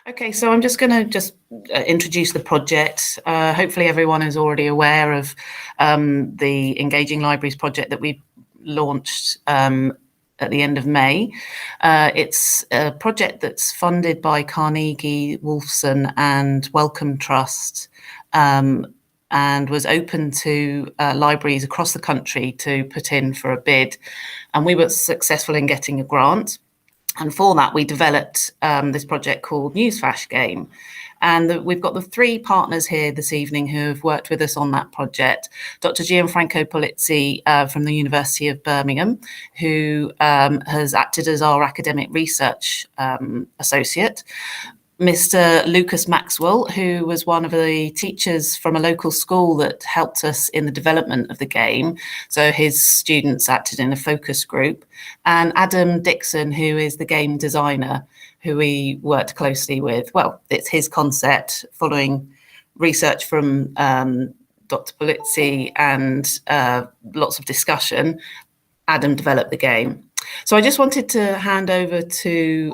Okay, so I'm just going to introduce the project. Hopefully everyone is already aware of the Engaging Libraries project that we launched at the end of May. It's a project that's funded by Carnegie, Wolfson and Wellcome Trust, and was open to libraries across the country to put in for a bid. And we were successful in getting a grant. And for that, we developed this project called NewsFlash game. And we've got the three partners here this evening who have worked with us on that project. Dr. Gianfranco Polizzi from the University of Birmingham, who has acted as our academic research associate. Mr. Lucas Maxwell, who was one of the teachers from a local school that helped us in the development of the game. So his students acted in a focus group. And Adam Dixon, who is the game designer, who we worked closely with. Well, it's his concept following research from Dr. Polizzi and lots of discussion. Adam developed the game. So I just wanted to hand over to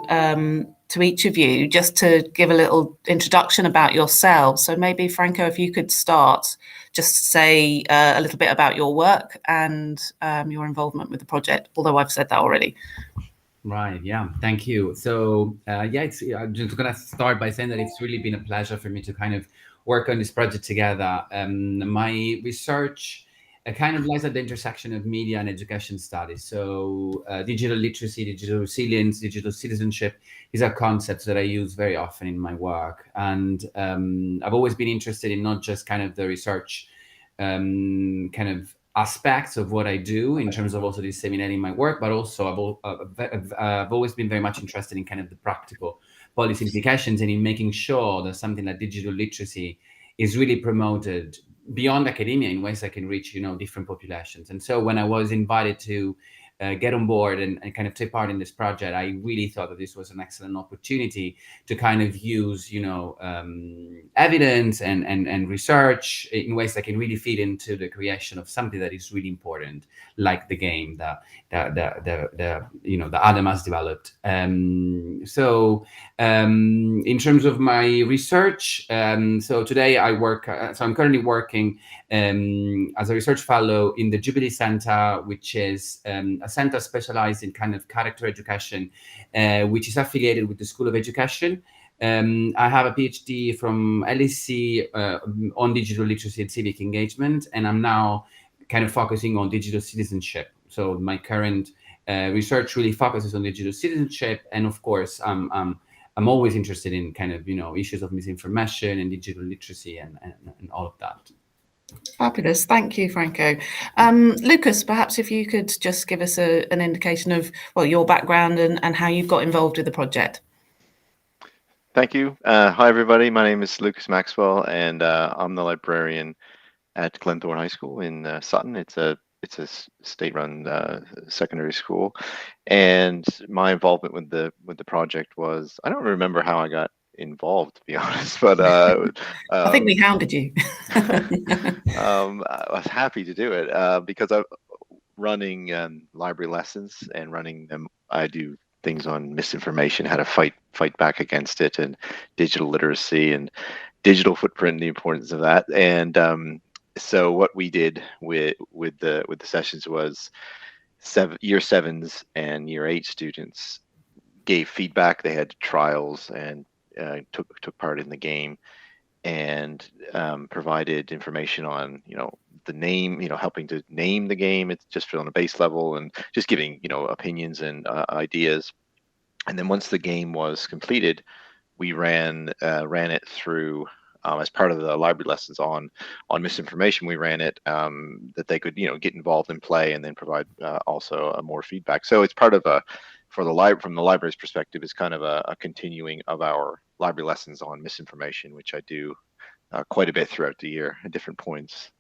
each of you just to give a little introduction about yourselves. So maybe Franco, if you could start, just say a little bit about your work and your involvement with the project, although I've said that already. Right, yeah, thank you. So I'm just gonna start by saying that it's really been a pleasure for me to kind of work on this project together. My research kind of lies at the intersection of media and education studies. So digital literacy, digital resilience, digital citizenship, these are concepts that I use very often in my work. And I've always been interested in not just kind of the research kind of aspects of what I do in terms of also disseminating my work, but also I've always been very much interested in kind of the practical policy implications and in making sure that something like digital literacy is really promoted beyond academia in ways that can reach, different populations. And so when I was invited to get on board and kind of take part in this project, I really thought that this was an excellent opportunity to kind of use, evidence and research in ways that can really feed into the creation of something that is really important, like the game that Adam has developed. So in terms of my research, so today I work. So I'm currently working as a research fellow in the Jubilee Center, which is a center specialized in kind of character education, which is affiliated with the School of Education. I have a PhD from LSE on digital literacy and civic engagement, and I'm now kind of focusing on digital citizenship. So my current research really focuses on digital citizenship, and of course, I'm always interested in kind of issues of misinformation and digital literacy and all of that. Fabulous. Thank you, Franco. Lucas, perhaps if you could just give us an indication of, your background and how you've got involved with the project. Thank you. Hi, everybody. My name is Lucas Maxwell, and I'm the librarian at Glenthorne High School in Sutton. It's a state-run secondary school, and my involvement with the project was, I don't remember how I got involved, to be honest, but I think we hounded you. I was happy to do it because I'm running library lessons and running them. I do things on misinformation, how to fight back against it, and digital literacy and digital footprint, and the importance of that. And so what we did with the sessions was year 7s and year 8 students gave feedback. They had trials and took part in the game, and provided information on the name, helping to name the game. It's just on a base level, and just giving opinions and ideas. And then once the game was completed, we ran it through as part of the library lessons on misinformation. We ran it that they could get involved and play, and then provide also more feedback. So it's part of from the library's perspective, is kind of a continuing of our library lessons on misinformation, which I do quite a bit throughout the year at different points.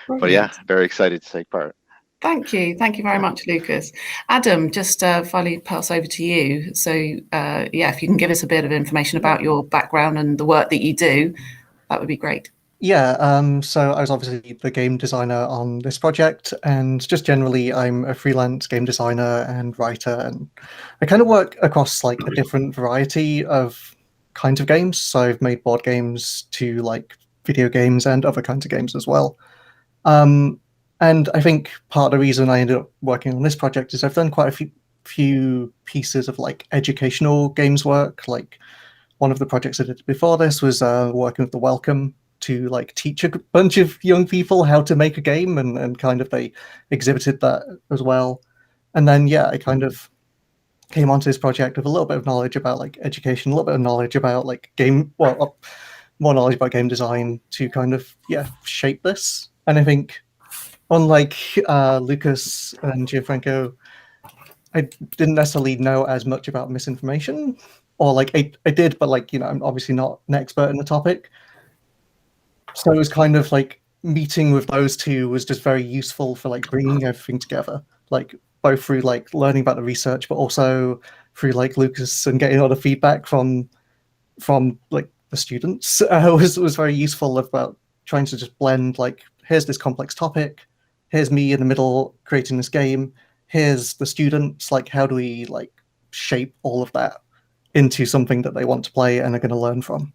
But yeah, very excited to take part. Thank you very much, Lucas. Adam, just finally pass over to you. So if you can give us a bit of information about your background and the work that you do, that would be great. Yeah, so I was obviously the game designer on this project, and just generally I'm a freelance game designer and writer, and I kind of work across like a different variety of kinds of games. So I've made board games to like video games and other kinds of games as well. And I think part of the reason I ended up working on this project is I've done quite a few pieces of like educational games work. Like one of the projects I did before this was working with the Welcome to like teach a bunch of young people how to make a game, and kind of they exhibited that as well. And then I kind of came onto this project with a little bit of knowledge about like education, a little bit of knowledge about like more knowledge about game design to kind of shape this. And I think unlike Lucas and Gianfranco, I didn't necessarily know as much about misinformation, or like I did, but like I'm obviously not an expert in the topic. So it was kind of like meeting with those two was just very useful for like bringing everything together, like both through like learning about the research, but also through like Lucas and getting a lot of feedback from like the students was very useful about trying to just blend like, here's this complex topic, here's me in the middle creating this game, here's the students, like how do we like shape all of that into something that they want to play and are going to learn from.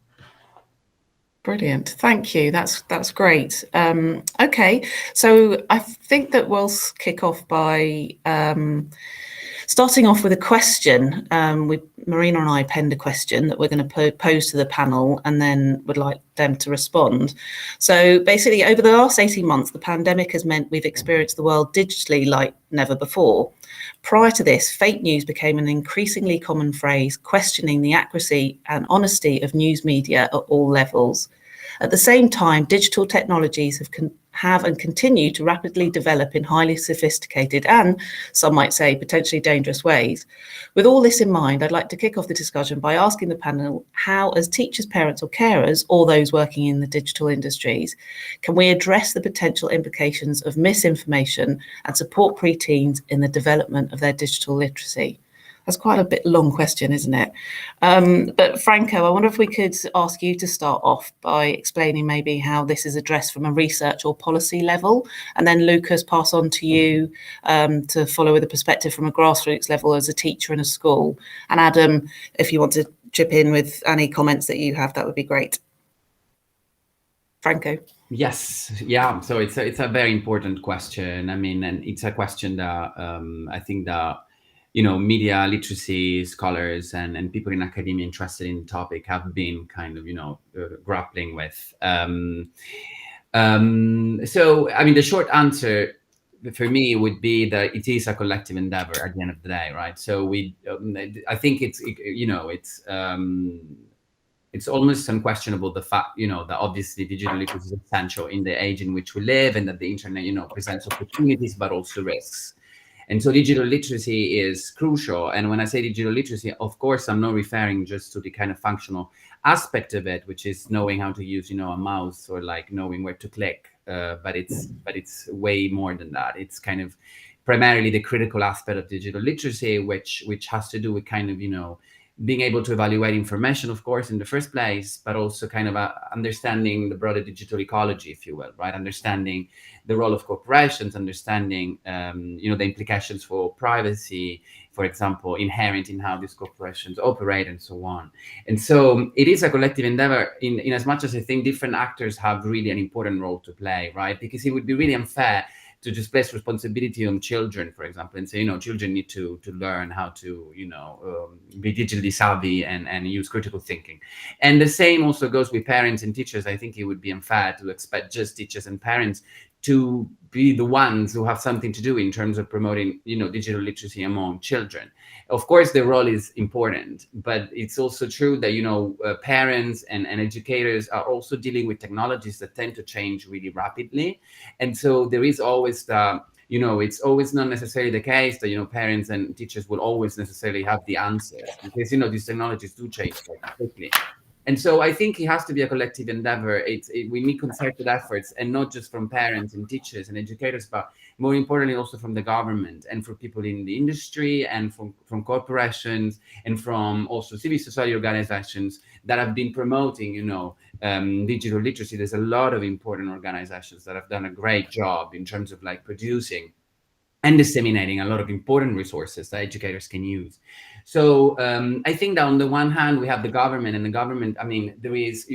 Brilliant. Thank you. That's great. Okay, so I think that we'll kick off by starting off with a question. Marina and I penned a question that we're going to pose to the panel, and then would like them to respond. So basically, over the last 18 months, the pandemic has meant we've experienced the world digitally like never before. Prior to this, fake news became an increasingly common phrase, questioning the accuracy and honesty of news media at all levels. At the same time, digital technologies have and continue to rapidly develop in highly sophisticated and, some might say, potentially dangerous ways. With all this in mind, I'd like to kick off the discussion by asking the panel how, as teachers, parents or carers, or those working in the digital industries, can we address the potential implications of misinformation and support preteens in the development of their digital literacy? That's quite a bit long question, isn't it? But Franco, I wonder if we could ask you to start off by explaining maybe how this is addressed from a research or policy level, and then Lucas, pass on to you to follow with a perspective from a grassroots level as a teacher in a school. And Adam, if you want to chip in with any comments that you have, that would be great. Franco. Yes, yeah. So it's a very important question. I mean, and it's a question that I think that media literacy scholars and people in academia interested in the topic have been kind of, grappling with. So, I mean, the short answer for me would be that it is a collective endeavor at the end of the day, right? So I think it's almost unquestionable the fact, that obviously digital literacy is essential in the age in which we live, and that the internet, presents opportunities, but also risks. And so digital literacy is crucial. And when I say digital literacy, of course, I'm not referring just to the kind of functional aspect of it, which is knowing how to use, a mouse or like knowing where to click. But it's way more than that. It's kind of primarily the critical aspect of digital literacy, which has to do with kind of, being able to evaluate information, of course, in the first place, but also kind of understanding the broader digital ecology, if you will, right? Understanding the role of corporations, understanding, the implications for privacy, for example, inherent in how these corporations operate and so on. And so it is a collective endeavor in as much as I think different actors have really an important role to play, right? Because it would be really unfair to just place responsibility on children, for example, and say, children need to learn how to, be digitally savvy and use critical thinking. And the same also goes with parents and teachers. I think it would be unfair to expect just teachers and parents to be the ones who have something to do in terms of promoting, digital literacy among children. Of course, the role is important, but it's also true that, parents and educators are also dealing with technologies that tend to change really rapidly. And so there is always it's always not necessarily the case that, parents and teachers will always necessarily have the answers, because, these technologies do change quite quickly. And so I think it has to be a collective endeavor. We need concerted efforts, and not just from parents and teachers and educators, but more importantly also from the government and from people in the industry and from corporations and from also civil society organizations that have been promoting, digital literacy. There's a lot of important organizations that have done a great job in terms of like producing and disseminating a lot of important resources that educators can use. So I think that on the one hand, we have the government, and the government, I mean, there is,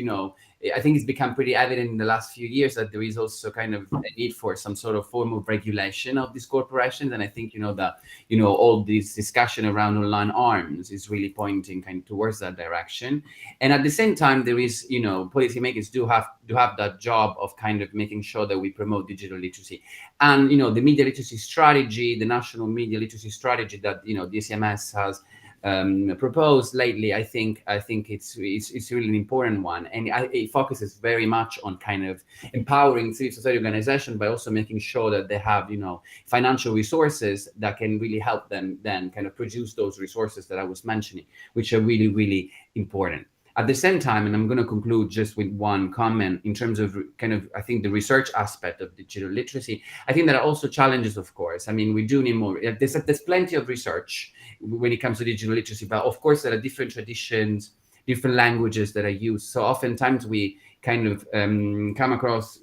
I think it's become pretty evident in the last few years that there is also kind of a need for some sort of form of regulation of these corporations. And I think, that, all this discussion around online arms is really pointing kind of towards that direction. And at the same time, there is, policymakers do have that job of kind of making sure that we promote digital literacy. And, the media literacy strategy, the national media literacy strategy that, DCMS has proposed lately, I think it's really an important one, and it focuses very much on kind of empowering civil society organizations by also making sure that they have financial resources that can really help them then kind of produce those resources that I was mentioning, which are really, really important. At the same time, and I'm going to conclude just with one comment in terms of kind of, I think, the research aspect of digital literacy. I think there are also challenges, of course. I mean, we do need more. There's plenty of research when it comes to digital literacy, but of course, there are different traditions, different languages that are used. So oftentimes we kind of come across,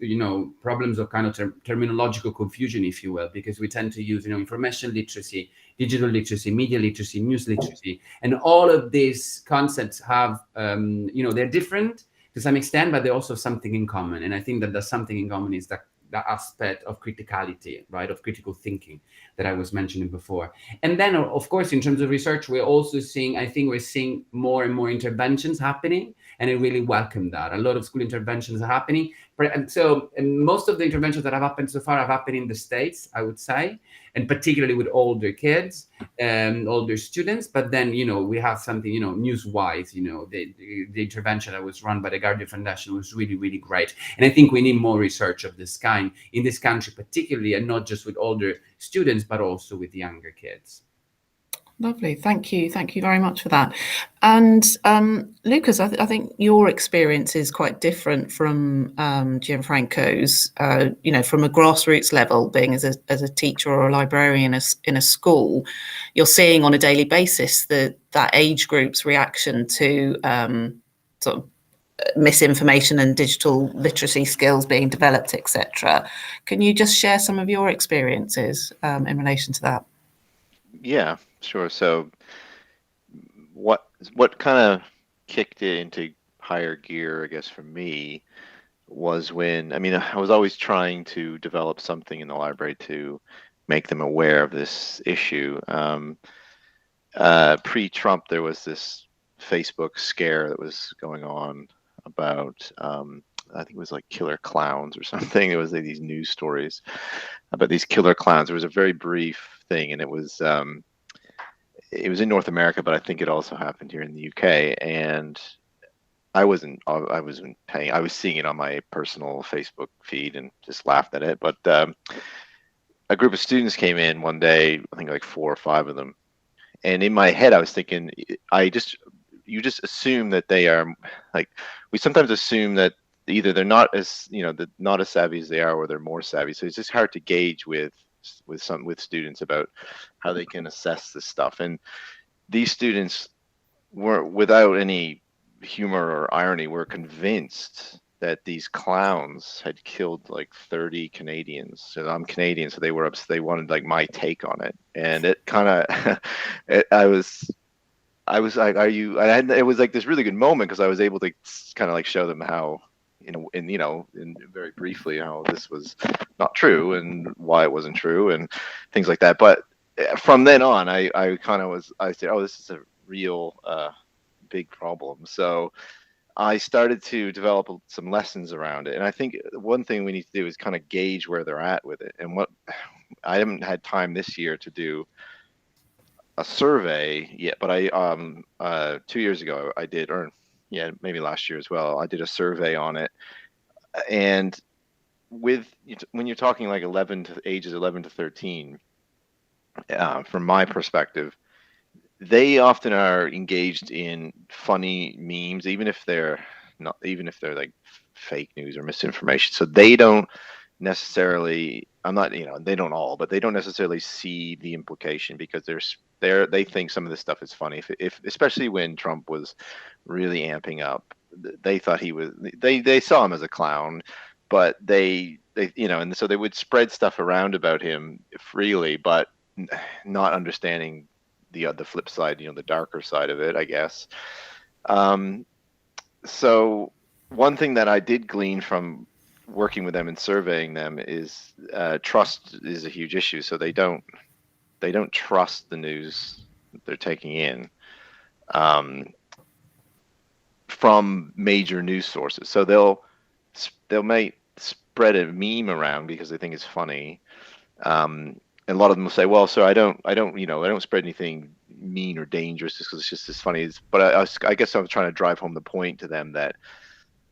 problems of kind of terminological confusion, if you will, because we tend to use, information literacy, digital literacy, media literacy, news literacy, and all of these concepts have, they're different to some extent, but they also have something in common. And I think that there's something in common is that aspect of criticality, right, of critical thinking that I was mentioning before. And then, of course, in terms of research, we're also seeing, I think we're seeing more and more interventions happening, and I really welcome that. A lot of school interventions are happening. And so most of the interventions that have happened so far have happened in the States, I would say, and particularly with older kids and older students. But then, we have something, news-wise, the intervention that was run by the Guardian Foundation was really, really great. And I think we need more research of this kind in this country, particularly, and not just with older students, but also with younger kids. Lovely. Thank you. Thank you very much for that. And Lucas, I think your experience is quite different from Gianfranco's, from a grassroots level, being as a teacher or a librarian in a school, you're seeing on a daily basis that age group's reaction to sort of misinformation and digital literacy skills being developed, etc. Can you just share some of your experiences in relation to that? Yeah, sure. So what kind of kicked it into higher gear, I guess, for me was when, I was always trying to develop something in the library to make them aware of this issue. Pre-Trump, there was this Facebook scare that was going on about, I think it was like killer clowns or something. It was like these news stories about these killer clowns. There was a very brief thing, and it was in North America, but I think it also happened here in the UK. And I wasn't paying. I was seeing it on my personal Facebook feed and just laughed at it. But a group of students came in one day, I think like 4 or 5 of them, and in my head I was thinking, you just assume that they are, like, we sometimes assume that either they're not as not as savvy as they are, or they're more savvy. So it's just hard to gauge with students about how they can assess this stuff. And these students were, without any humor or irony, were convinced that these clowns had killed like 30 Canadians. So I'm Canadian, so they wanted like my take on it. And it kind of, I was like, it was like this really good moment, because I was able to kind of like show them how, in very briefly, how this was not true and why it wasn't true and things like that. But from then on, I said, oh, this is a real big problem. So I started to develop some lessons around it. And I think one thing we need to do is kind of gauge where they're at with it. And I haven't had time this year to do a survey yet, but I 2 years ago I did, or maybe last year as well, I did a survey on it. And when you're talking like ages 11 to 13, from my perspective, they often are engaged in funny memes, even if they're like fake news or misinformation. So they don't necessarily, they don't all, but they don't necessarily see the implication, because they think some of this stuff is funny. If especially when Trump was really amping up, they thought he was, they saw him as a clown. but they and so they would spread stuff around about him freely, but not understanding the flip side, the darker side of it, I guess. So one thing that I did glean from working with them and surveying them is trust is a huge issue. So they don't trust the news that they're taking in from major news sources. So they'll may spread a meme around because they think it's funny. And a lot of them will say, well, sir, I don't spread anything mean or dangerous just because it's just as funny. But I guess I was trying to drive home the point to them that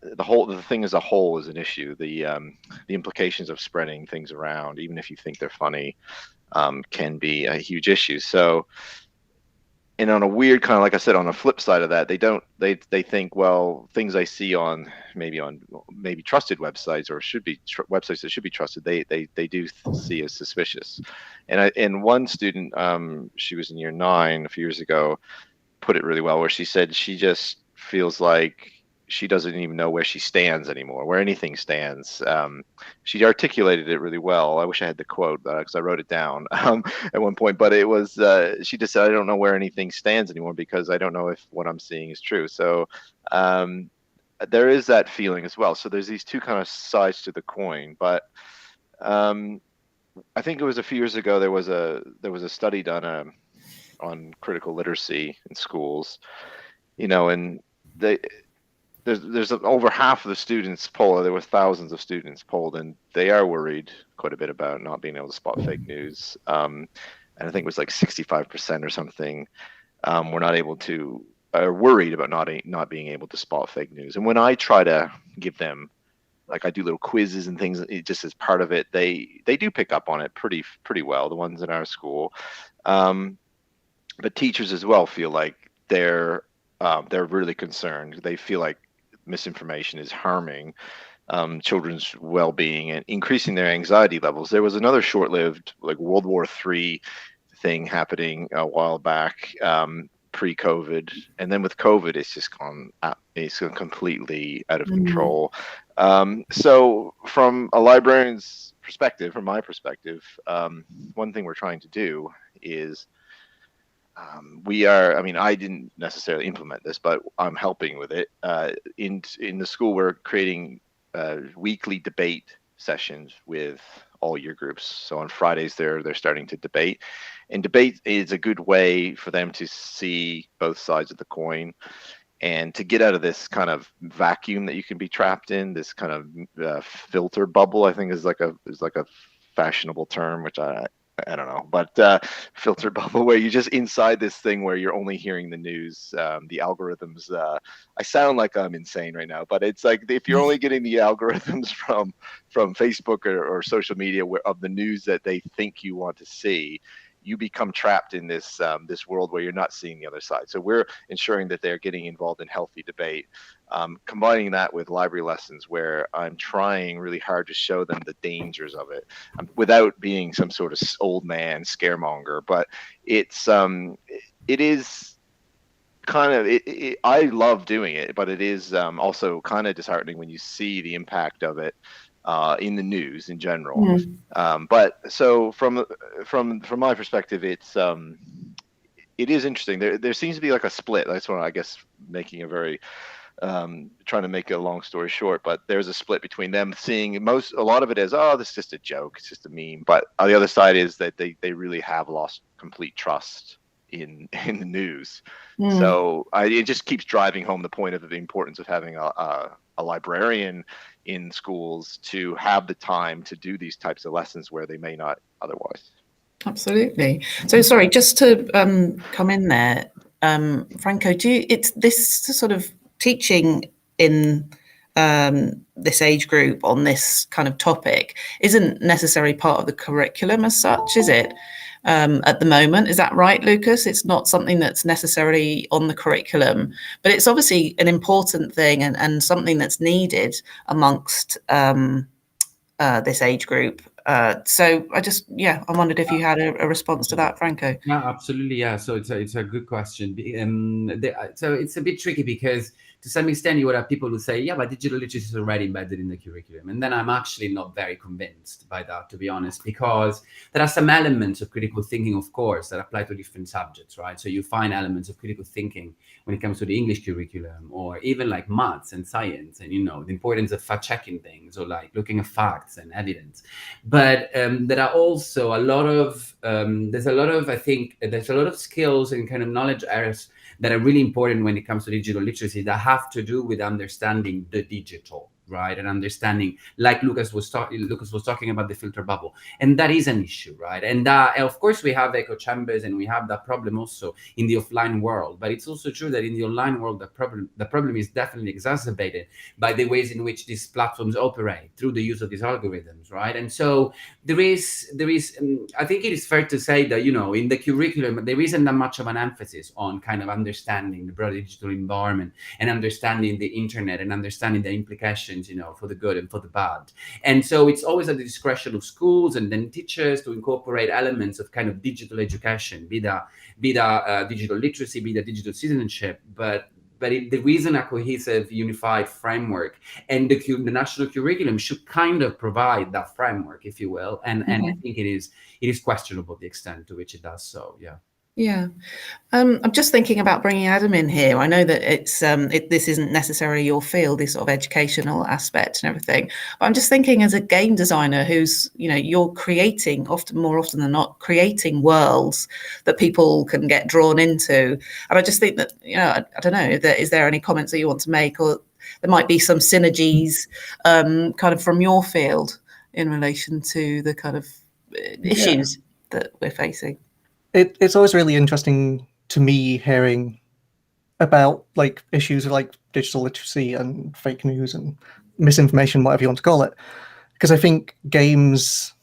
the thing as a whole is an issue. The implications of spreading things around, even if you think they're funny, can be a huge issue. So, and on a weird kind of, like I said, on the flip side of that, they think, well, things I see on maybe trusted websites or should be websites that should be trusted, they do see as suspicious. And one student, she was in year 9 a few years ago, put it really well, where she said she just feels like she doesn't even know where she stands anymore, where anything stands. She articulated it really well. I wish I had the quote because I wrote it down at one point, but it was, she just said, I don't know where anything stands anymore because I don't know if what I'm seeing is true. So there is that feeling as well. So there's these two kind of sides to the coin, but I think it was a few years ago, there was a study done on critical literacy in schools, and there's over half of the students polled. There were thousands of students polled, and they are worried quite a bit about not being able to spot fake news. And I think it was like 65% or something are worried about not being able to spot fake news. And when I try to give them, like I do little quizzes and things, it just as part of it, they do pick up on it pretty well, the ones in our school. But teachers as well feel like they're really concerned. They feel like misinformation is harming children's well-being and increasing their anxiety levels. There was another short-lived, like World War III thing happening a while back, pre-COVID, and then with COVID, it's just gone completely out of control. So, from a librarian's perspective, from my perspective, one thing we're trying to do is I didn't necessarily implement this, but I'm helping with it. In the school, we're creating weekly debate sessions with all year groups. So on Fridays, they're starting to debate, and debate is a good way for them to see both sides of the coin and to get out of this kind of vacuum that you can be trapped in. This kind of filter bubble, I think, is like a fashionable term, which I don't know, but filter bubble, where you're just inside this thing where you're only hearing the news, the algorithms. I sound like I'm insane right now, but it's like if you're only getting the algorithms from Facebook or social media of the news that they think you want to see, you become trapped in this world where you're not seeing the other side. So we're ensuring that they're getting involved in healthy debate, combining that with library lessons where I'm trying really hard to show them the dangers of it without being some sort of old man scaremonger. But it is kind of, I love doing it, but it is also kind of disheartening when you see the impact of it in the news in general. But so from my perspective, it is interesting. There seems to be like a split. That's what I guess making a very trying to make a long story short, but there's a split between them seeing a lot of it as, oh, this is just a joke, it's just a meme. But on the other side is that they really have lost complete trust in the news. So it just keeps driving home the point of the importance of having a librarian in schools to have the time to do these types of lessons where they may not otherwise. Absolutely. So sorry, just to come in there, Franco, it's this sort of teaching in this age group on this kind of topic isn't necessarily part of the curriculum as such, is it? At the moment, is that right, Lucas? It's not something that's necessarily on the curriculum, but it's obviously an important thing and something that's needed amongst this age group. So I wondered if you had a response to that, Franco. Yeah, absolutely. Yeah. So it's a good question. So it's a bit tricky because to some extent you would have people who say, yeah, but digital literacy is already embedded in the curriculum. And then I'm actually not very convinced by that, to be honest, because there are some elements of critical thinking, of course, that apply to different subjects, right? So you find elements of critical thinking when it comes to the English curriculum, or even like maths and science, and, the importance of fact checking things, or like looking at facts and evidence. But there are also there's a lot of skills and kind of knowledge areas that are really important when it comes to digital literacy that have to do with understanding the digital, right? And understanding, like Lucas was talking about the filter bubble, and that is an issue, right? And of course we have echo chambers, and we have that problem also in the offline world. But it's also true that in the online world, the problem is definitely exacerbated by the ways in which these platforms operate through the use of these algorithms, right? And so there is I think it is fair to say that in the curriculum there isn't that much of an emphasis on kind of understanding the broader digital environment, and understanding the internet, and understanding the implications for the good and for the bad. And so it's always at the discretion of schools and then teachers to incorporate elements of kind of digital education, be that digital literacy, be that digital citizenship, but there isn't a cohesive, unified framework, and the national curriculum should kind of provide that framework, if you will. And I think it is questionable the extent to which it does so. Yeah. Yeah. I'm just thinking about bringing Adam in here. I know that this isn't necessarily your field, this sort of educational aspect and everything, but I'm just thinking, as a game designer who's, you're creating, more often than not, creating worlds that people can get drawn into. And I just think that, I don't know, is there any comments that you want to make, or there might be some synergies kind of from your field in relation to the kind of issues that we're facing? It's always really interesting to me hearing about like issues of like digital literacy and fake news and misinformation, whatever you want to call it, because I think games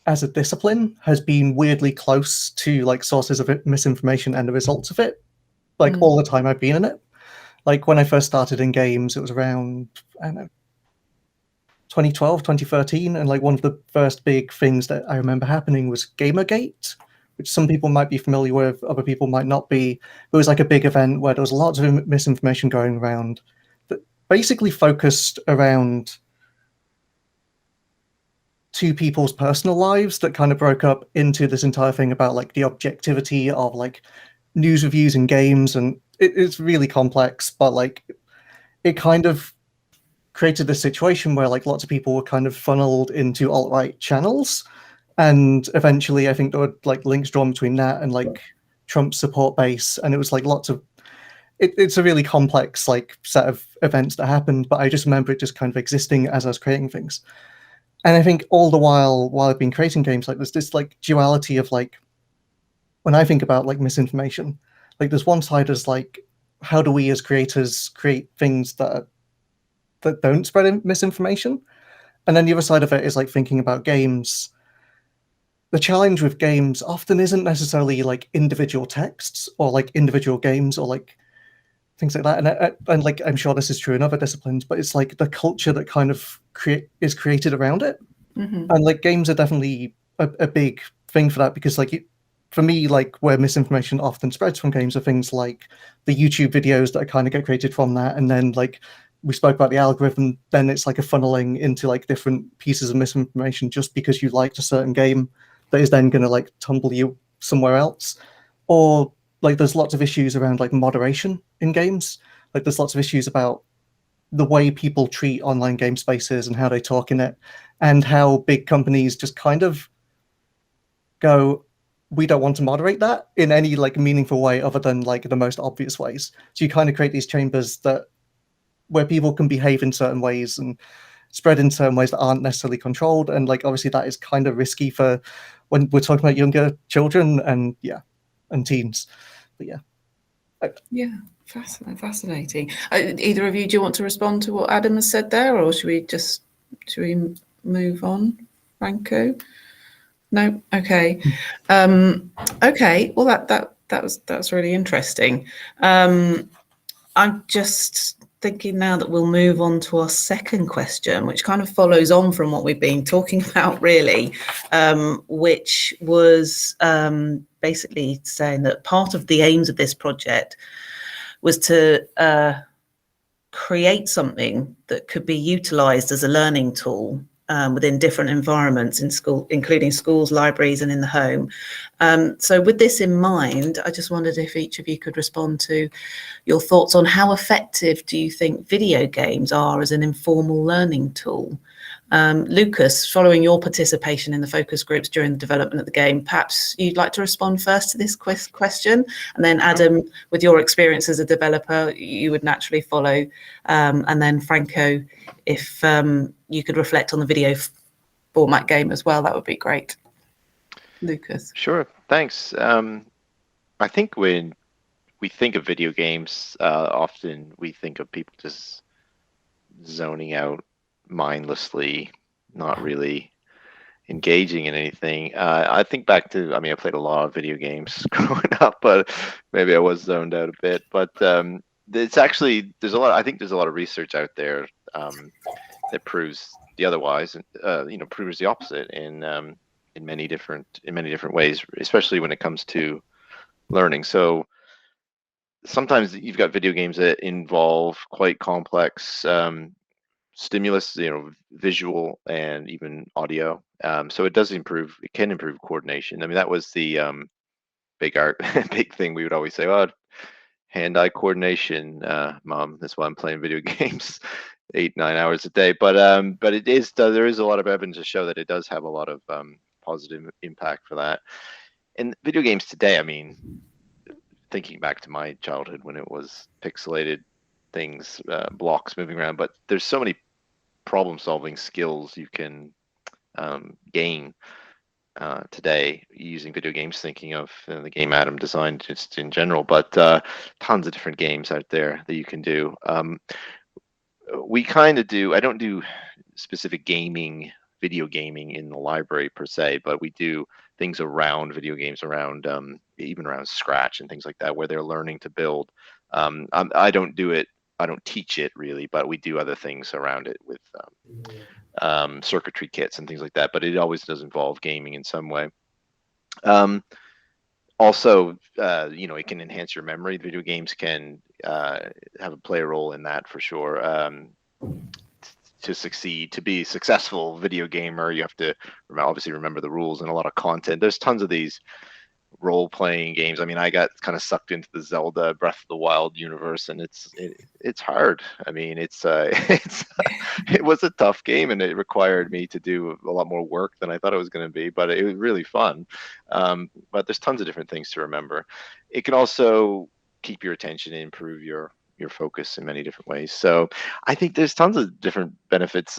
as a discipline has been weirdly close to like sources of misinformation and the results of it, like all the time I've been in it. Like when I first started in games, it was around, I don't know, 2012, 2013, and like one of the first big things that I remember happening was Gamergate, which some people might be familiar with, other people might not be. It was like a big event where there was lots of misinformation going around that basically focused around two people's personal lives that kind of broke up into this entire thing about like the objectivity of like news reviews in games. And it's really complex, but like it kind of created this situation where like lots of people were kind of funneled into alt-right channels. And eventually, I think there were like links drawn between that and like Trump's support base, and it was like lots of. It's a really complex like set of events that happened, but I just remember it just kind of existing as I was creating things. And I think all the while I've been creating games, like there's this like duality of like, when I think about like misinformation, like there's one side as like, how do we as creators create things that don't spread misinformation, and then the other side of it is like thinking about games. The challenge with games often isn't necessarily like individual texts or like individual games or like things like that. And like, I'm sure this is true in other disciplines, but it's like the culture that kind of is created around it. And like games are definitely a big thing for that, because like for me, like where misinformation often spreads from games are things like the YouTube videos that kind of get created from that. And then like we spoke about the algorithm, then it's like a funneling into like different pieces of misinformation just because you liked a certain game that is then going to like tumble you somewhere else. Or like there's lots of issues around like moderation in games. Like there's lots of issues about the way people treat online game spaces and how they talk in it, and how big companies just kind of go, we don't want to moderate that in any like meaningful way other than like the most obvious ways. So you kind of create these chambers where people can behave in certain ways and spread in certain ways that aren't necessarily controlled. And like obviously that is kind of risky for when we're talking about younger children and teens. But fascinating. Either of you, do you want to respond to what Adam has said there, or should we move on? Franco? No. Okay. Okay. Well, that's really interesting. I'm just thinking now that we'll move on to our second question, which kind of follows on from what we've been talking about, really, which was basically saying that part of the aims of this project was to create something that could be utilised as a learning tool within different environments in school, including schools, libraries, and in the home. So with this in mind, I just wondered if each of you could respond to your thoughts on how effective do you think video games are as an informal learning tool? Lucas, following your participation in the focus groups during the development of the game, perhaps you'd like to respond first to this question, and then Adam, with your experience as a developer, you would naturally follow, and then Franco, if you could reflect on the video format game as well, that would be great. Lucas. Sure, thanks. I think when we think of video games, often we think of people just zoning out mindlessly, not really engaging in anything. I think back to, I mean, I played a lot of video games growing up, but maybe I was zoned out a bit. But it's actually, I think there's a lot of research out there that proves the otherwise, and proves the opposite in many different ways, especially when it comes to learning. So sometimes you've got video games that involve quite complex stimulus, visual and even audio. So it can improve coordination. I mean, that was the big thing we would always say, oh, hand-eye coordination, Mom. That's why I'm playing video games 8-9 hours a day. But there is a lot of evidence to show that it does have a lot of positive impact for that. And video games today, I mean, thinking back to my childhood when it was pixelated things, blocks moving around, but there's so many problem-solving skills you can gain today using video games, thinking of the game Adam designed just in general, but tons of different games out there that you can do. We kind of do, I don't do specific video gaming in the library per se, but we do things around video games, around even around Scratch and things like that, where they're learning to build. I don't do it, I don't teach it really, but we do other things around it with circuitry kits and things like that, but it always does involve gaming in some way. Also, it can enhance your memory. Video games can play a role in that for sure. To be a successful video gamer, you have to obviously remember the rules and a lot of content. There's tons of these role-playing games. I mean, I got kind of sucked into the Zelda Breath of the Wild universe, and it's hard. I mean, it was a tough game, and it required me to do a lot more work than I thought it was going to be, but it was really fun. But there's tons of different things to remember. It can also keep your attention and improve your focus in many different ways. So I think there's tons of different benefits.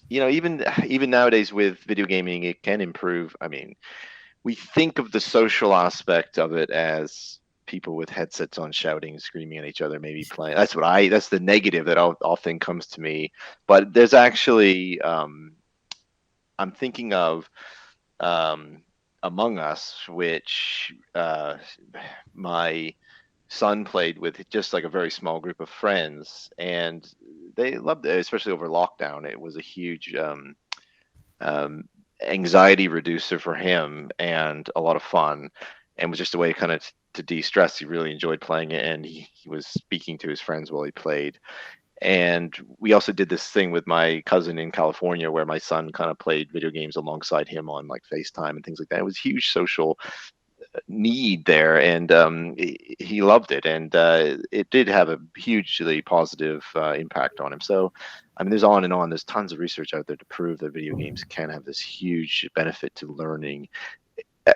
Even nowadays with video gaming, it can improve. I mean, we think of the social aspect of it as people with headsets on shouting and screaming at each other, maybe playing. That's the negative that often comes to me. But there's actually, I'm thinking of Among Us, which my son played with just like a very small group of friends, and they loved it, especially over lockdown. It was a huge anxiety reducer for him and a lot of fun, and was just a way kind of to de-stress. He really enjoyed playing it, and he was speaking to his friends while he played. And we also did this thing with my cousin in California where my son kind of played video games alongside him on like FaceTime and things like that. It was a huge social need there, and he loved it, and it did have a hugely positive impact on him. So I mean, there's on and on. There's tons of research out there to prove that video games can have this huge benefit to learning,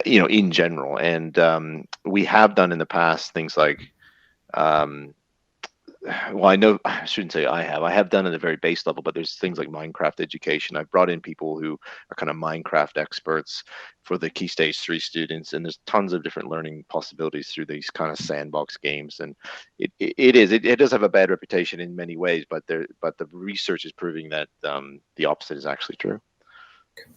in general. And we have done in the past things like, I shouldn't say I have done at a very base level, but there's things like Minecraft education. I've brought in people who are kind of Minecraft experts for the Key Stage 3 students, and there's tons of different learning possibilities through these kind of sandbox games. And it does have a bad reputation in many ways, but the research is proving that the opposite is actually true.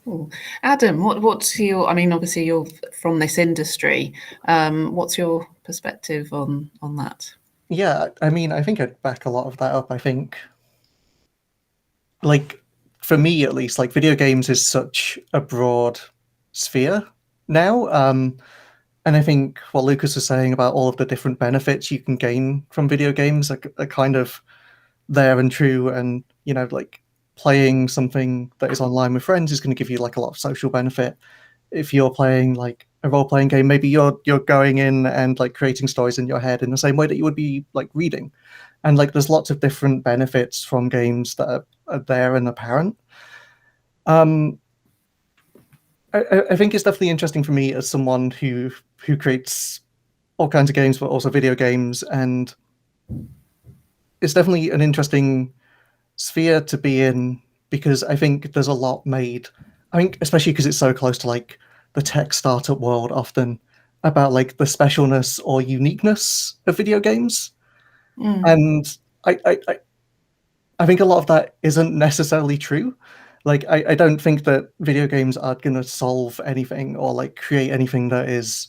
Cool. Adam, what's your, I mean, obviously you're from this industry. What's your perspective on that? Yeah, I mean, I think I'd back a lot of that up. I think, like, for me at least, like, video games is such a broad sphere now. And I think what Lucas was saying about all of the different benefits you can gain from video games are kind of there and true. And, you know, like, playing something that is online with friends is going to give you like a lot of social benefit. If you're playing like a role-playing game, maybe you're going in and like creating stories in your head in the same way that you would be like reading. And like there's lots of different benefits from games that are there and apparent. I think it's definitely interesting for me as someone who creates all kinds of games, but also video games, and it's definitely an interesting sphere to be in because I think there's a lot made. I think especially because it's so close to like the tech startup world, often about like the specialness or uniqueness of video games, and I think a lot of that isn't necessarily true. Like I don't think that video games are going to solve anything or like create anything that is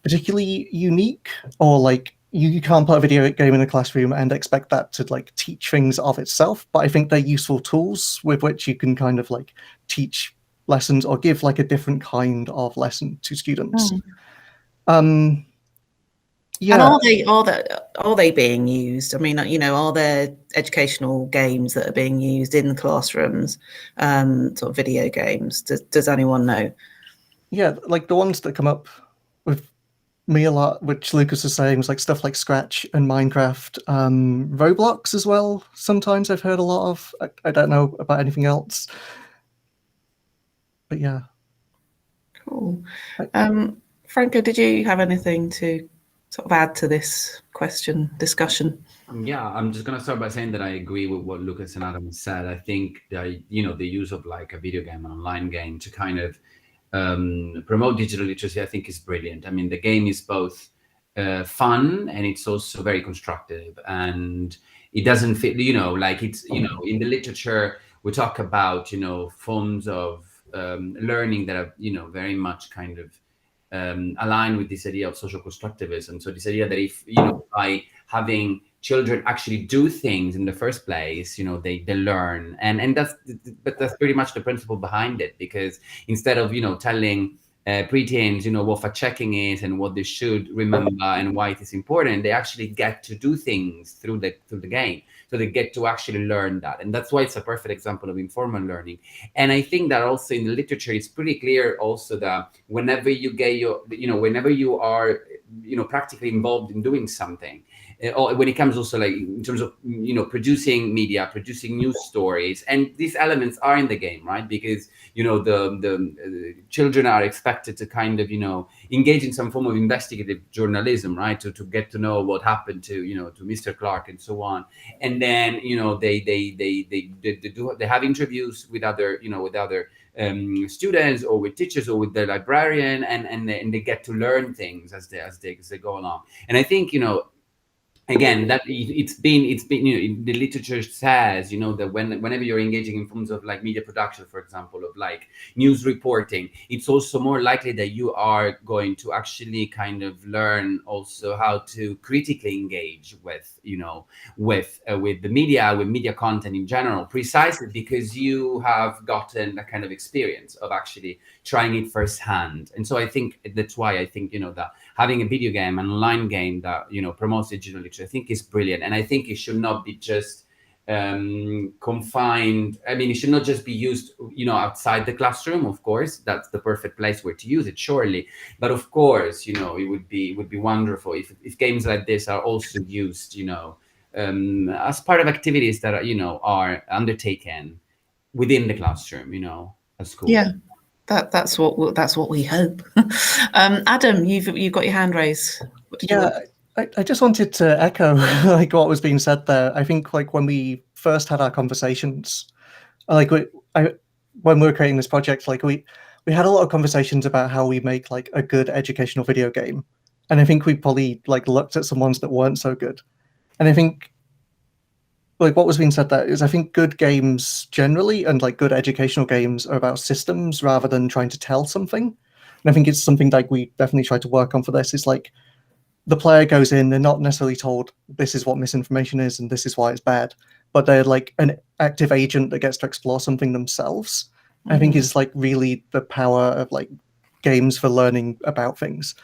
particularly unique, or like you can't put a video game in a classroom and expect that to like teach things of itself. But I think they're useful tools with which you can kind of like teach lessons or give like a different kind of lesson to students. Yeah. And are they being used? I mean, you know, are there educational games that are being used in the classrooms, sort of video games? Does anyone know? Yeah, like the ones that come up with me a lot, which Lucas was saying, was like stuff like Scratch and Minecraft, Roblox as well. Sometimes I've heard a lot of. I don't know about anything else, but yeah. Cool. Franco, did you have anything to sort of add to this discussion? Yeah, I'm just gonna start by saying that I agree with what Lucas and Adam said. I think that, you know, the use of like a video game, an online game, to kind of promote digital literacy, I think is brilliant. I mean, the game is both fun and it's also very constructive, and it doesn't fit, you know, like it's, you know, in the literature we talk about, you know, forms of learning that are, you know, very much kind of aligned with this idea of social constructivism. So this idea that if, you know, by having children actually do things in the first place, you know, they learn, and that's pretty much the principle behind it. Because instead of, you know, telling preteens, you know, what fact checking is and what they should remember and why it is important, they actually get to do things through the game. So they get to actually learn that, and that's why it's a perfect example of informal learning. And I think that also in the literature, it's pretty clear also that whenever you get whenever you are, you know, practically involved in doing something, or when it comes also like in terms of, you know, producing media, producing news stories, and these elements are in the game, right? Because, you know, the children are expected to kind of, you know, engage in some form of investigative journalism, right? To get to know what happened to, you know, to Mr. Clark and so on. And then, you know, they have interviews with other, you know, with other students or with teachers or with the librarian, and they get to learn things as they go along. And I think, you know, again, that it's been, you know, the literature says, you know, that whenever you're engaging in forms of like media production, for example, of like news reporting, it's also more likely that you are going to actually kind of learn also how to critically engage with, you know, with the media, with media content in general, precisely because you have gotten a kind of experience of actually trying it firsthand. And so I think that's why I think, you know, that having a video game, an online game that, you know, promotes digital literacy, I think is brilliant. And I think it should not be just confined. I mean, it should not just be used, you know, outside the classroom. Of course, that's the perfect place where to use it, surely. But of course, you know, it would be wonderful if games like this are also used, you know, as part of activities that are, you know, are undertaken within the classroom, you know, at school. Yeah. That's what we hope. Adam, you've got your hand raised. I just wanted to echo like what was being said there. I think like when we first had our conversations, like when we were creating this project, like we had a lot of conversations about how we make like a good educational video game, and I think we probably like looked at some ones that weren't so good. And I think like what was being said there is, I think good games generally and like good educational games are about systems rather than trying to tell something. And I think it's something like we definitely try to work on for this, is like the player goes in, they're not necessarily told this is what misinformation is and this is why it's bad, but they're like an active agent that gets to explore something themselves. I think is like really the power of like games for learning about things.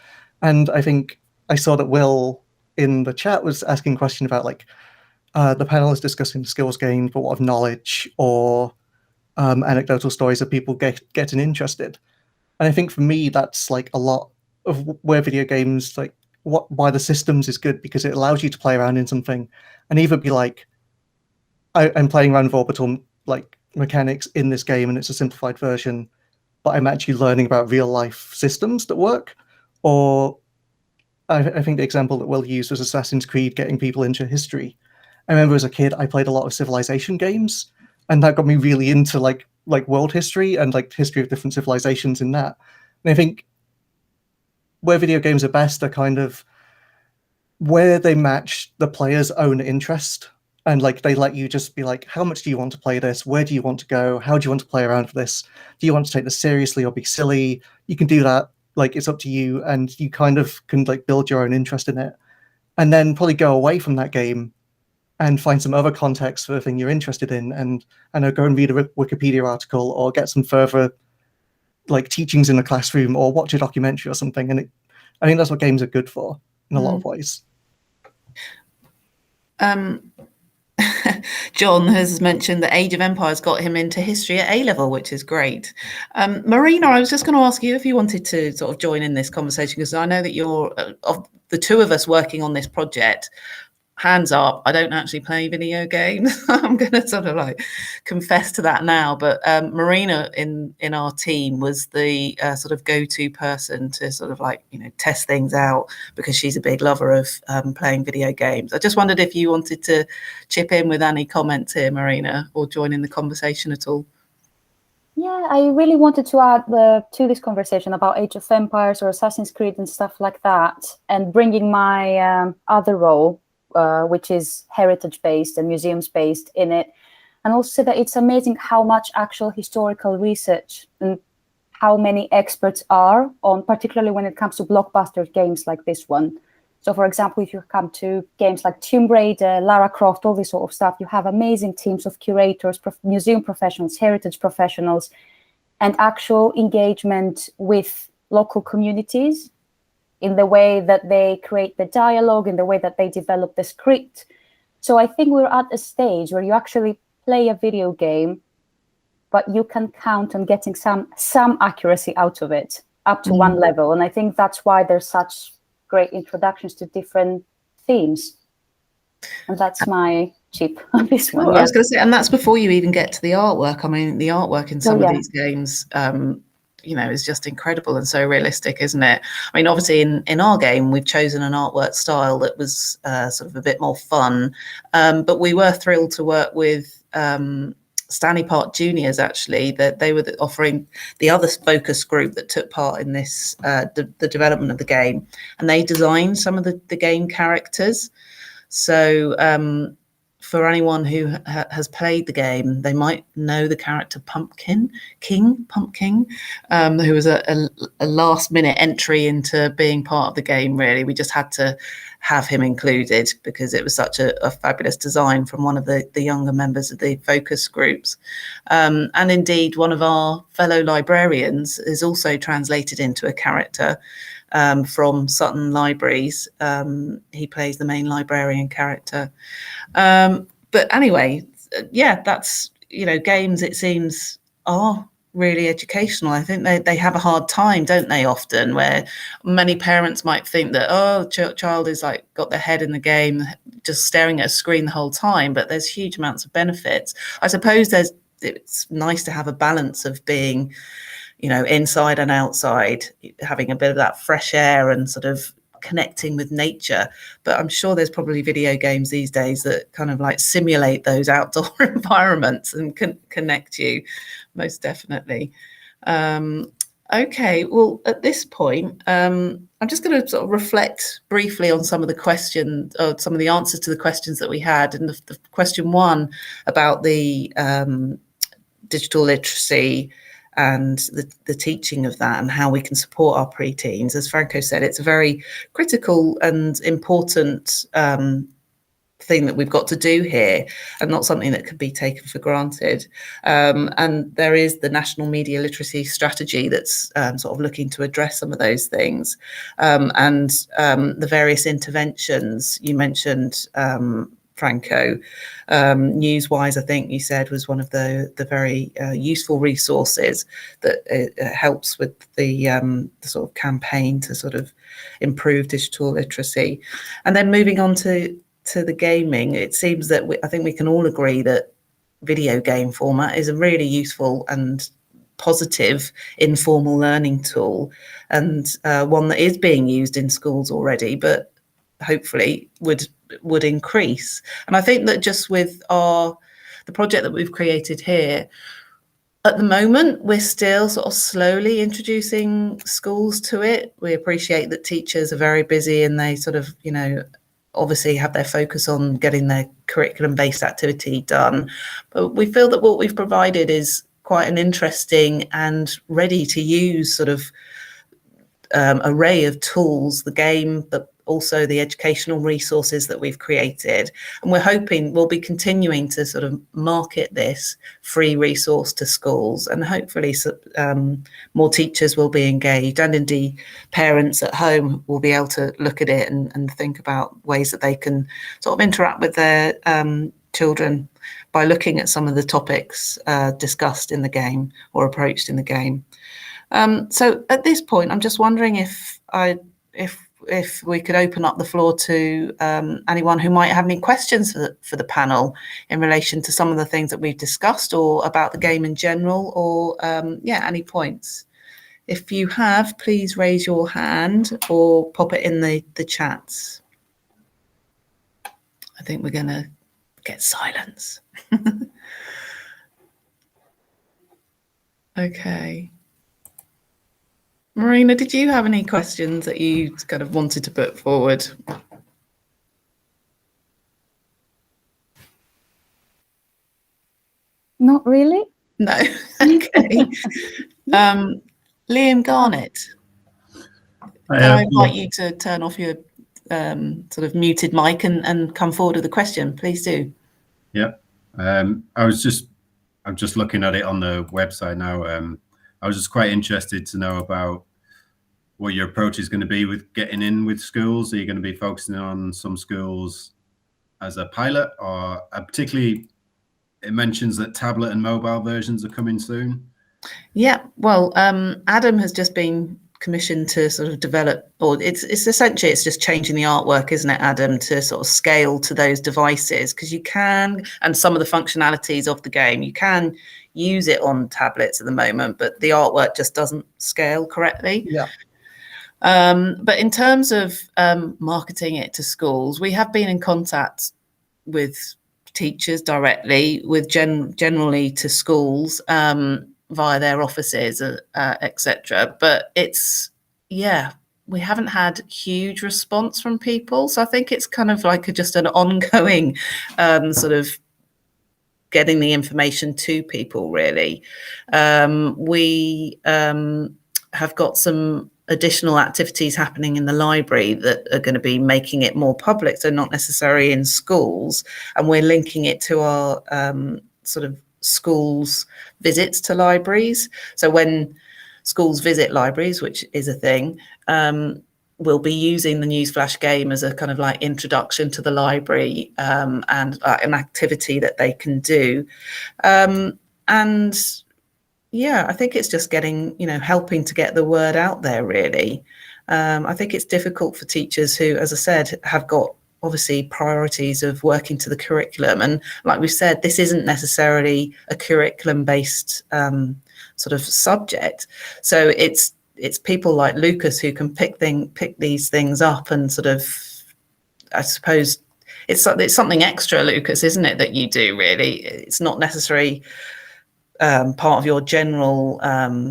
And I think I saw that Will in the chat was asking a question about like the panelists discussing skills gained, but what of knowledge or anecdotal stories of people getting interested. And I think for me, that's like a lot of where video games, like why the systems is good, because it allows you to play around in something and either be like, I'm playing around with orbital like mechanics in this game and it's a simplified version, but I'm actually learning about real life systems that work. Or I think the example that Will used was Assassin's Creed getting people into history. I remember as a kid, I played a lot of Civilization games, and that got me really into like world history and like history of different civilizations in that. And I think where video games are best are kind of where they match the player's own interest. And like they let you just be like, how much do you want to play this? Where do you want to go? How do you want to play around with this? Do you want to take this seriously or be silly? You can do that. Like it's up to you, and you kind of can like build your own interest in it, and then probably go away from that game and find some other context for the thing you're interested in, and I know, go and read a Wikipedia article or get some further like teachings in the classroom or watch a documentary or something. And I think that's what games are good for in a lot of ways. John has mentioned that Age of Empires got him into history at A-level, which is great. Marina, I was just going to ask you if you wanted to sort of join in this conversation, because I know that you're, of the two of us working on this project, hands up, I don't actually play video games. I'm going to sort of like confess to that now. But Marina in our team was the sort of go-to person to sort of like, you know, test things out, because she's a big lover of playing video games. I just wondered if you wanted to chip in with any comments here, Marina, or join in the conversation at all. Yeah, I really wanted to add to this conversation about Age of Empires or Assassin's Creed and stuff like that, and bringing my other role, which is heritage-based and museums-based in it. And also that it's amazing how much actual historical research and how many experts are on, particularly when it comes to blockbuster games like this one. So, for example, if you come to games like Tomb Raider, Lara Croft, all this sort of stuff, you have amazing teams of curators, museum professionals, heritage professionals, and actual engagement with local communities in the way that they create the dialogue, in the way that they develop the script. So I think we're at a stage where you actually play a video game, but you can count on getting some accuracy out of it up to one level. And I think that's why there's such great introductions to different themes. And that's my chip on this one. I was going to say, and that's before you even get to the artwork. I mean, the artwork in some of these games, you know, is just incredible and so realistic, isn't it? I mean, obviously in our game, we've chosen an artwork style that was sort of a bit more fun, but we were thrilled to work with Stanley Park Juniors, actually, that they were offering the other focus group that took part in this, the development of the game, and they designed some of the game characters. So for anyone who has played the game, they might know the character Pumpkin King, who was a last minute entry into being part of the game, really. We just had to have him included because it was such a fabulous design from one of the younger members of the focus groups. And indeed, one of our fellow librarians is also translated into a character from Sutton Libraries. He plays the main librarian character. But anyway, yeah, that's, you know, games, it seems, are really educational. I think they have a hard time, don't they, often, where many parents might think that, oh, child is like got their head in the game, just staring at a screen the whole time, but there's huge amounts of benefits. I suppose it's nice to have a balance of being, you know, inside and outside, having a bit of that fresh air and sort of connecting with nature. But I'm sure there's probably video games these days that kind of like simulate those outdoor environments and connect you, most definitely. Okay, well, at this point, I'm just going to sort of reflect briefly on some of the questions, or some of the answers to the questions that we had. And the question one about the digital literacy and the teaching of that and how we can support our pre-teens. As Franco said, it's a very critical and important thing that we've got to do here, and not something that could be taken for granted. And there is the National Media Literacy Strategy that's sort of looking to address some of those things, and the various interventions you mentioned, Franco. Newswise, I think you said, was one of the very useful resources that helps with the sort of campaign to sort of improve digital literacy. And then moving on to the gaming, it seems that I think we can all agree that video game format is a really useful and positive informal learning tool, and one that is being used in schools already, but hopefully would increase. And I think that just with the project that we've created here, at the moment, we're still sort of slowly introducing schools to it. We appreciate that teachers are very busy and they sort of, obviously have their focus on getting their curriculum-based activity done. But we feel that what we've provided is quite an interesting and ready to use sort of array of tools, the game, but also the educational resources that we've created. And we're hoping we'll be continuing to sort of market this free resource to schools, and hopefully more teachers will be engaged, and indeed parents at home will be able to look at it and think about ways that they can sort of interact with their children by looking at some of the topics discussed in the game or approached in the game. So at this point, I'm just wondering if we could open up the floor to anyone who might have any questions for the panel in relation to some of the things that we've discussed, or about the game in general, or any points. If you have, please raise your hand or pop it in the chats. I think we're going to get silence. Okay. Marina, did you have any questions that you kind of wanted to put forward? Not really. No. Okay. Liam Garnett, I invite you to turn off your sort of muted mic and come forward with a question. Please do. Yeah. I'm just looking at it on the website now. I was just quite interested to know about what your approach is going to be with getting in with schools. Are you going to be focusing on some schools as a pilot, or particularly it mentions that tablet and mobile versions are coming soon? Yeah, well, Adam has just been commissioned to sort of develop, or it's essentially, it's just changing the artwork, isn't it, Adam, to sort of scale to those devices, because you can, and some of the functionalities of the game, you can use it on tablets at the moment, but the artwork just doesn't scale correctly. Yeah. But in terms of marketing it to schools, we have been in contact with teachers directly, with generally to schools via their offices, etc. But we haven't had huge response from people. So I think it's kind of like just an ongoing sort of getting the information to people, really. We have got some additional activities happening in the library that are going to be making it more public, so not necessarily in schools, and we're linking it to our sort of schools visits to libraries. So when schools visit libraries, which is a thing, we'll be using the NewsFlash game as a kind of like introduction to the library, and an activity that they can do. I think it's just getting, helping to get the word out there, really. I think it's difficult for teachers who, as I said, have got obviously priorities of working to the curriculum. And like we said, this isn't necessarily a curriculum-based sort of subject. So it's people like Lucas who can pick these things up and sort of, I suppose, it's something extra, Lucas, isn't it, that you do, really? It's not necessarily part of your general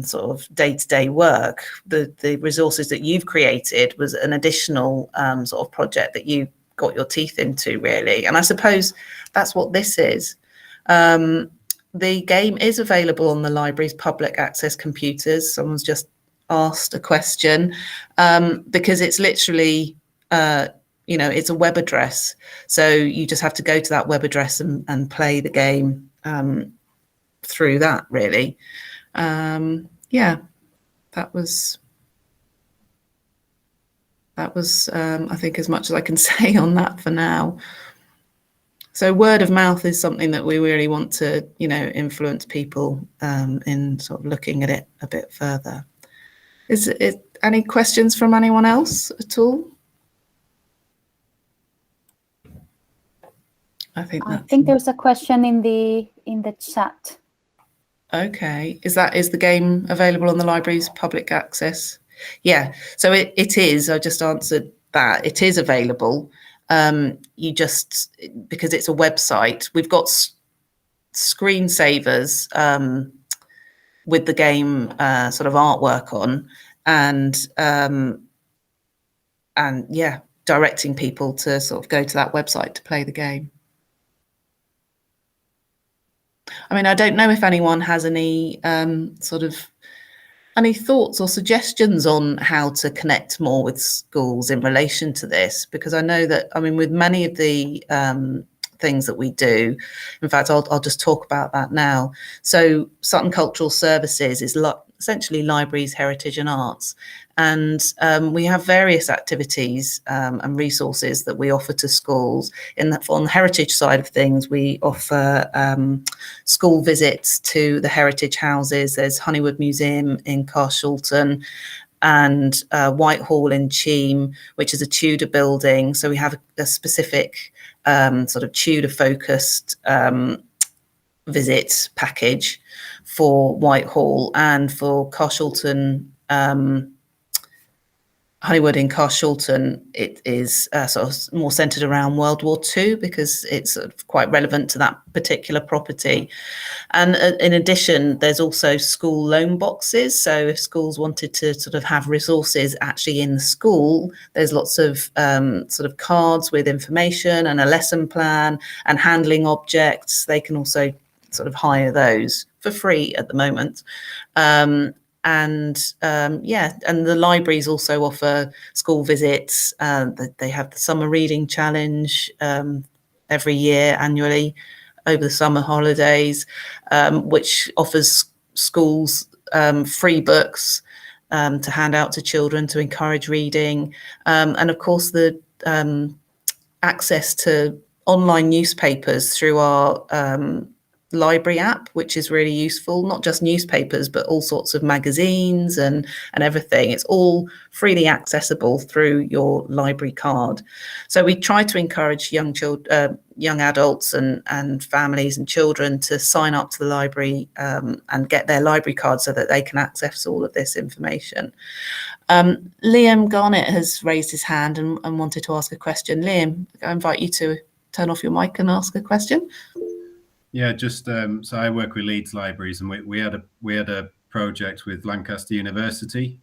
sort of day-to-day work. The resources that you've created was an additional sort of project that you got your teeth into, really. And I suppose that's what this is. the game is available on the library's public access computers. Someone's just asked a question, because it's literally, it's a web address. So you just have to go to that web address and play the game through that, really. That was I think as much as I can say on that for now. So word of mouth is something that we really want to, influence people in sort of looking at it a bit further. Is it any questions from anyone else at all? I think there's a question in the chat. Okay, is the game available on the library's public access? Yeah, so it is. I just answered that. It is available. You just, because it's a website, we've got screensavers with the game sort of artwork on, and directing people to sort of go to that website to play the game. I mean, I don't know if anyone has any any thoughts or suggestions on how to connect more with schools in relation to this, because I know that, with many of the things that we do, in fact, I'll just talk about that now. So Sutton Cultural Services is essentially libraries, heritage and arts. And we have various activities and resources that we offer to schools. On the heritage side of things, we offer school visits to the heritage houses. There's Honeywood Museum in Carshalton and Whitehall in Cheam, which is a Tudor building. So we have a specific sort of Tudor-focused visit package for Whitehall, and for Carshalton, Honeywood in Carshalton, it is sort of more centred around World War II, because it's sort of quite relevant to that particular property. And in addition, there's also school loan boxes. So if schools wanted to sort of have resources actually in the school, there's lots of sort of cards with information and a lesson plan and handling objects. They can also sort of hire those for free at the moment. And the libraries also offer school visits. They have the summer reading challenge every year annually over the summer holidays, which offers schools free books to hand out to children to encourage reading. And of course, the access to online newspapers through our library app, which is really useful, not just newspapers, but all sorts of magazines and everything. It's all freely accessible through your library card. So we try to encourage young adults and families and children to sign up to the library and get their library card so that they can access all of this information. Liam Garnett has raised his hand and wanted to ask a question. Liam, I invite you to turn off your mic and ask a question. Yeah, just so I work with Leeds Libraries, and we had a project with Lancaster University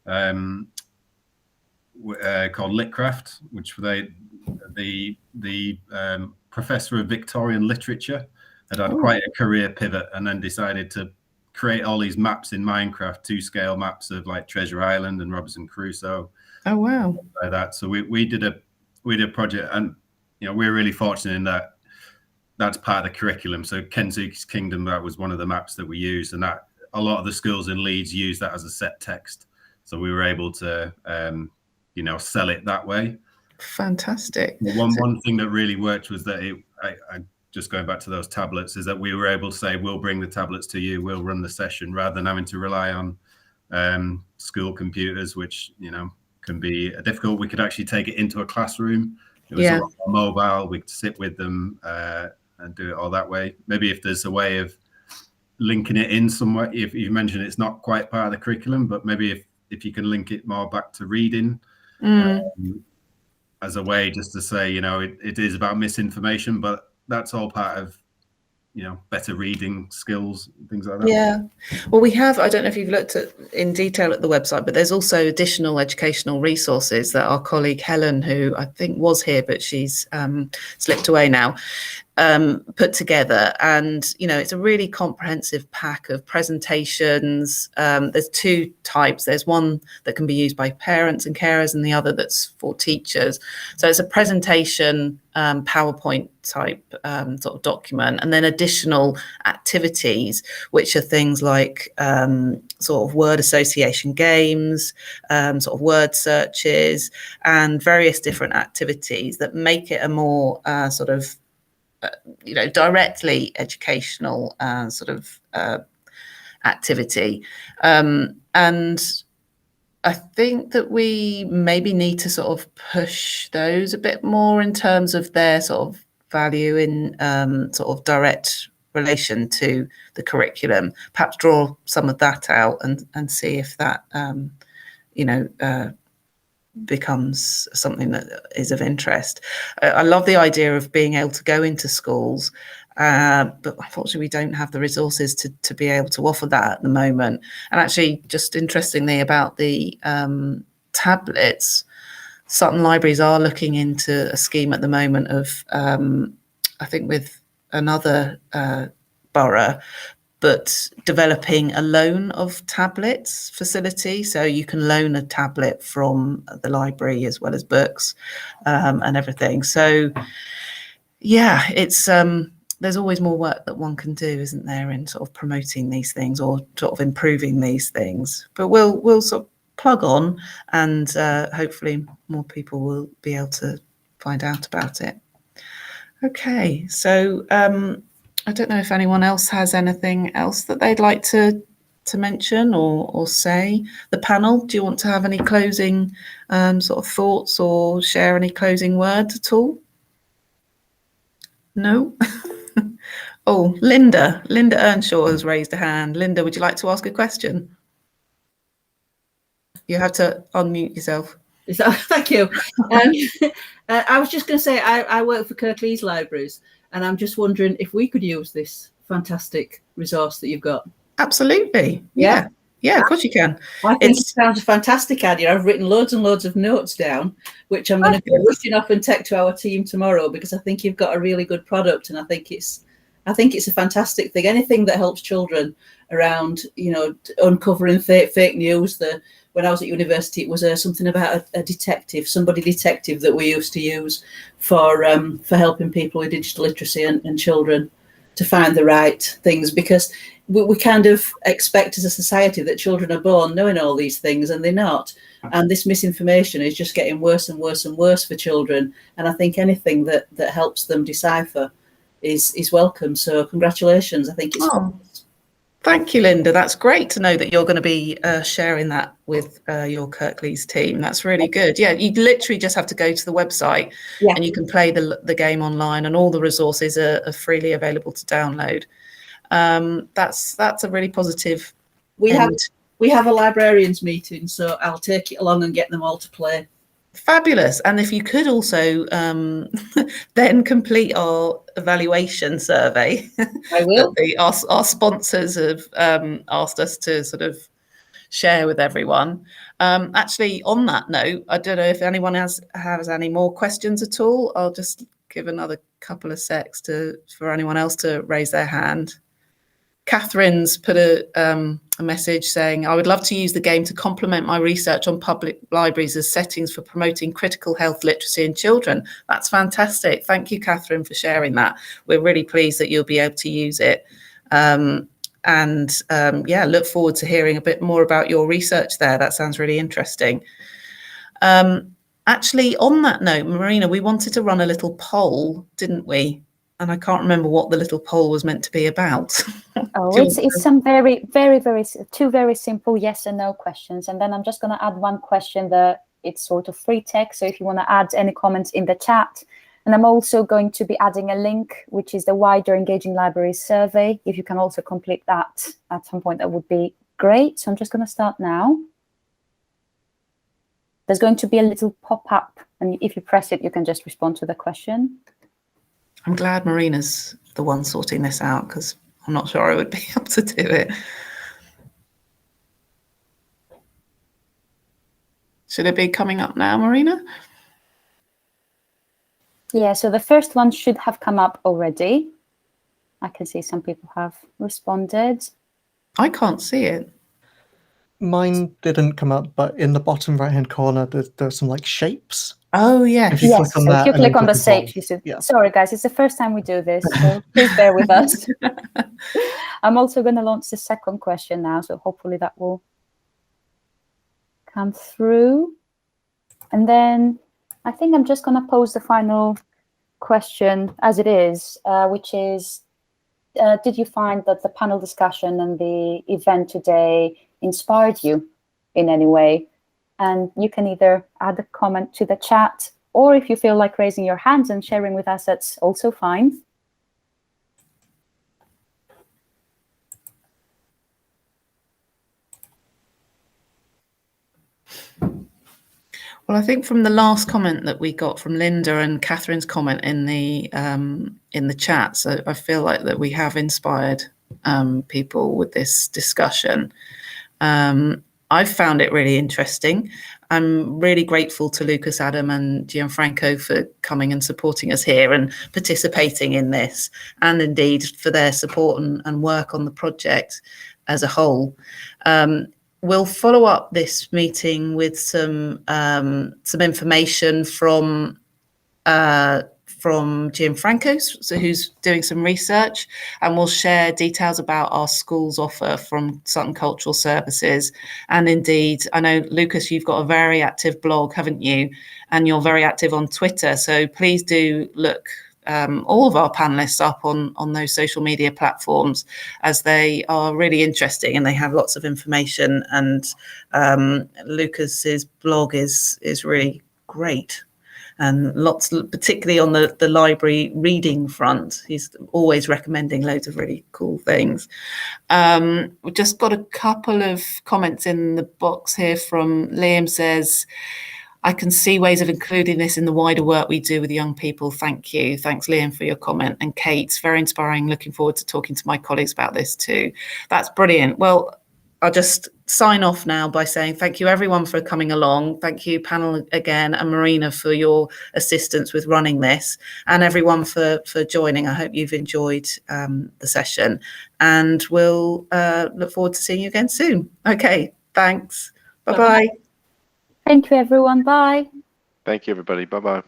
called Litcraft, which the professor of Victorian literature had quite a career pivot, and then decided to create all these maps in Minecraft, 2-scale maps of like Treasure Island and Robinson Crusoe. Oh wow! Like that. So we did a project, and we're really fortunate in that. That's part of the curriculum. So Kenzuke's Kingdom, that was one of the maps that we used, and that a lot of the schools in Leeds use that as a set text. So we were able to, sell it that way. Fantastic. One thing that really worked was that I just going back to those tablets, is that we were able to say, we'll bring the tablets to you, we'll run the session, rather than having to rely on school computers, which, can be difficult. We could actually take it into a classroom. It was a lot more mobile. We could sit with them and do it all that way. Maybe if there's a way of linking it in somewhere, if you mentioned it's not quite part of the curriculum, but maybe if you can link it more back to reading as a way just to say, it is about misinformation, but that's all part of, better reading skills, things like that. Yeah. Well, we have, I don't know if you've looked at in detail at the website, but there's also additional educational resources that our colleague Helen, who I think was here, but she's slipped away now, put together, and it's a really comprehensive pack of presentations. There's two types. There's one that can be used by parents and carers, and the other that's for teachers. So it's a presentation PowerPoint type sort of document, and then additional activities, which are things like sort of word association games, sort of word searches, and various different activities that make it a more sort of directly educational sort of activity. And I think that we maybe need to sort of push those a bit more in terms of their sort of value in sort of direct relation to the curriculum. Perhaps draw some of that out and see if that becomes something that is of interest. I love the idea of being able to go into schools, but unfortunately we don't have the resources to be able to offer that at the moment. And actually, just interestingly about the tablets, Sutton Libraries are looking into a scheme at the moment of, I think with another borough, but developing a loan of tablets facility. So you can loan a tablet from the library as well as books and everything. So yeah, it's there's always more work that one can do, isn't there, in sort of promoting these things or sort of improving these things. But we'll sort of plug on, and hopefully more people will be able to find out about it. Okay, so I don't know if anyone else has anything else that they'd like to mention or say. The panel, do you want to have any closing sort of thoughts or share any closing words at all? No? Oh, Linda Earnshaw has raised a hand. Linda, would you like to ask a question? You have to unmute yourself. Thank you. I was just going to say, I work for Kirklees Libraries, and I'm just wondering if we could use this fantastic resource that you've got. Absolutely. Yeah, of course you can. I think it sounds a fantastic idea. I've written loads and loads of notes down, which I'm going to go rushing off and take to our team tomorrow, because I think you've got a really good product, and I think it's a fantastic thing. Anything that helps children around, uncovering fake news. When I was at university, it was something about a detective that we used to use for helping people with digital literacy and children to find the right things, because we kind of expect as a society that children are born knowing all these things, and they're not. And this misinformation is just getting worse and worse and worse for children. And I think anything that helps them decipher is welcome. So congratulations. I think it's Thank you, Linda. That's great to know that you're going to be sharing that with your Kirklees team. That's really good. Yeah, you literally just have to go to the website and you can play the game online, and all the resources are freely available to download. That's a really positive. We have a librarians meeting, so I'll take it along and get them all to play. Fabulous. And if you could also then complete our evaluation survey. I will. Our sponsors have asked us to sort of share with everyone. Actually, on that note, I don't know if anyone has any more questions at all. I'll just give another couple of secs for anyone else to raise their hand. Catherine's put a message saying, I would love to use the game to complement my research on public libraries as settings for promoting critical health literacy in children. That's fantastic. Thank you, Catherine, for sharing that. We're really pleased that you'll be able to use it. Look forward to hearing a bit more about your research there. That sounds really interesting. Actually, on that note, Marina, we wanted to run a little poll, didn't we? And I can't remember what the little poll was meant to be about. It's some very, very, very, two very simple yes and no questions. And then I'm just going to add one question that it's sort of free text. So if you want to add any comments in the chat. And I'm also going to be adding a link, which is the wider Engaging Libraries survey. If you can also complete that at some point, that would be great. So I'm just going to start now. There's going to be a little pop-up. And if you press it, you can just respond to the question. I'm glad Marina's the one sorting this out, because I'm not sure I would be able to do it. Should it be coming up now, Marina? Yeah, so the first one should have come up already. I can see some people have responded. I can't see it. Mine didn't come up, but in the bottom right-hand corner, there's some like shapes. Oh, yes. If you click on so that if you and then click on the click as well. shapes, you should. Yeah. Sorry, guys, it's the first time we do this, so please bear with us. I'm also going to launch the second question now, so hopefully that will come through. And then I think I'm just going to pose the final question as it is, which is, did you find that the panel discussion and the event today inspired you in any way? And you can either add a comment to the chat, or if you feel like raising your hands and sharing with us, that's also fine. Well, I think from the last comment that we got from Linda and Catherine's comment in the chat, so I feel like that we have inspired people with this discussion. I've found it really interesting. I'm really grateful to Lucas, Adam and Gianfranco for coming and supporting us here and participating in this, and indeed for their support and work on the project as a whole. We'll follow up this meeting with some information from Gianfranco, so who's doing some research, and we'll share details about our school's offer from Sutton Cultural Services. And indeed, I know, Lucas, you've got a very active blog, haven't you? And you're very active on Twitter. So please do look all of our panelists up on those social media platforms, as they are really interesting and they have lots of information. And Lucas's blog is really great. And lots, particularly on the library reading front, he's always recommending loads of really cool things. We've just got a couple of comments in the box here from Liam. Says, I can see ways of including this in the wider work we do with young people. Thank you. Thanks, Liam, for your comment. And Kate, very inspiring. Looking forward to talking to my colleagues about this too. That's brilliant. Well, I'll just sign off now by saying thank you everyone for coming along. Thank you panel again, and Marina for your assistance with running this, and everyone for joining. I hope you've enjoyed the session, and we'll look forward to seeing you again soon. Okay, thanks. Bye-bye. Thank you, everyone. Bye. Thank you, everybody. Bye-bye.